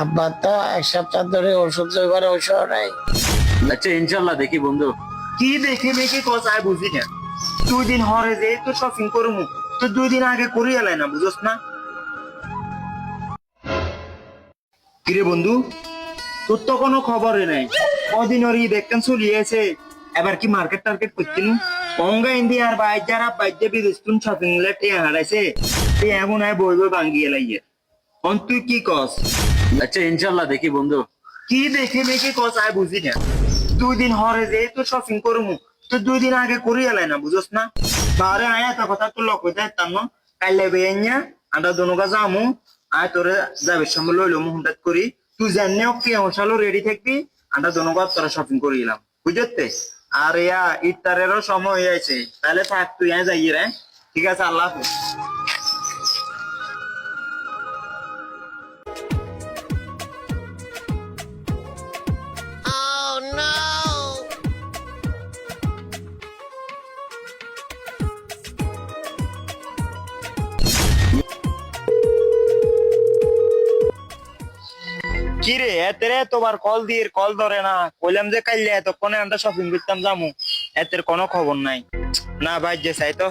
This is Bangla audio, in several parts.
আব্বা তো এক সপ্তাহ ধরে ওষুধ জয়বার ঔষধ নাই। আচ্ছা ইনশাল্লাহ দেখি বন্ধু। কি দেখে মেখে কথা বুঝি না। 2 দিন হরে যে তো শপিং করমু তো 2 দিন আগে করি এলাই না বুঝছ না। কিরে বন্ধু, তোর তো কোনো খবরই নাই। কদিন ওর ঈদ একখান চলিয়েছে, এবার কি মার্কেট টার্গেট করছিল? অঙ্গা ইন্ডিয়ার বাইর যারা বাইরে বিদেশ শপিং লেটে হারাইছে এখন বই বই ভাঙ্গিয়ে লাইয়ে। তুই কি কস? আচ্ছা ইনশাল্লাহ দেখি বন্ধু। কি দেখে মেখে কথা বুঝি না। 2 দিন হরে যে তো শপিং করমু তো 2 দিন আগে করি এলাই না বুঝছ না। বারে আয়া তো কথা তো লক হইতে তান্ন কাইলে বেইয়া আন্ডা দনুকা যামু আয় তোরে যাবে সামনে লইলো মুহূর্ত করি তুই জাননে কি অংশালো রেডি থাকবি আন্ডা দনুকা তোরা শপিং করে এলাম বুঝতে। আর ইয়া ইফতারেরও সময় হয়ে আছে, তাহলে থাক তুই যাই রে। ঠিক আছে, আল্লাহ হাফেজ। কিরে এতের তোমার কল দিয়ে কল ধরে না, কইলাম যে কাইলে এতক্ষণে আমরা শপিং করতাম যামু, এতের কোনো খবর নাই। না ভাই যে চাই তো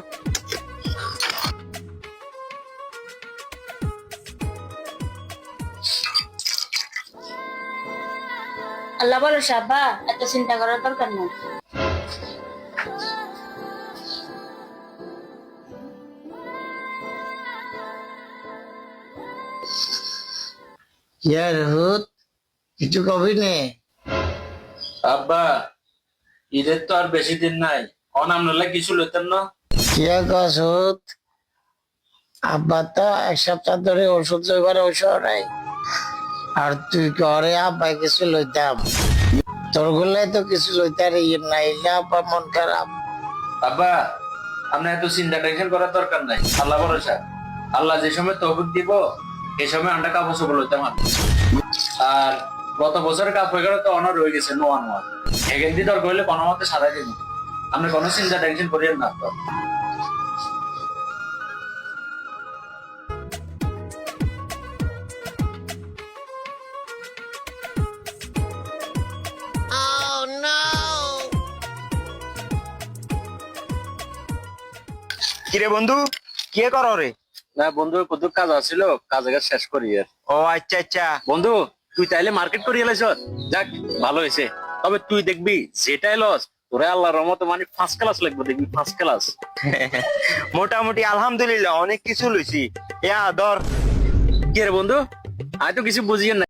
আল্লাহ ভরসা আব্বা, এত চিন্তা করার দরকার নেই। ইয়ার হুত কিছু কবি নে। আব্বা ঈদের তো আর বেশি দিন নাই, অনামনালে কিছু লইতেন না। কিয়া কস হুত? আব্বা তো এক সপ্তাহ ধরে ওষুধ জয়বার ঔষধ নাই। আর তুই করে আব্বাই কিছু লইতাম, তোর গুলাই তো কিছু লইতে আর ইয়ে নাই, আব্বা মন খারাপ। আব্বা আপনার এত চিন্তা টেনশন করার দরকার নাই, আল্লাহ ভরসা। আল্লাহ যে সময় তৌফিক দিব এই সময় আন্ডা কাপড় চোপড় লইতাম। আর গত বছরের কাপড় গেলে তো অনার রয়ে গেছে নোয়া নোয়া, এখান দিয়ে দরকার হইলে কোনো মতে সারাই দিব। আপনি কোনো চিন্তা টেনশন করিয়েন না তো। কিরে বন্ধু, কে করো রে? না বন্ধু কত কাজ আছিল, কাজ শেষ করি আর। ও আচ্ছা আচ্ছা। বন্ধু তুই তাইলে মার্কেট করি এলাইছ, যাক ভালো হয়েছে। তবে তুই দেখবি যেটাই লস তোরা আল্লাহর রহমতে মানে ফার্স্ট ক্লাস লাগবে, দেখবি ফার্স্ট ক্লাস। মোটামুটি আলহামদুলিল্লাহ অনেক কিছু লইছি। ইয়া ধর। কি রে বন্ধু, আমি তো কিছু বুঝিয়ে না।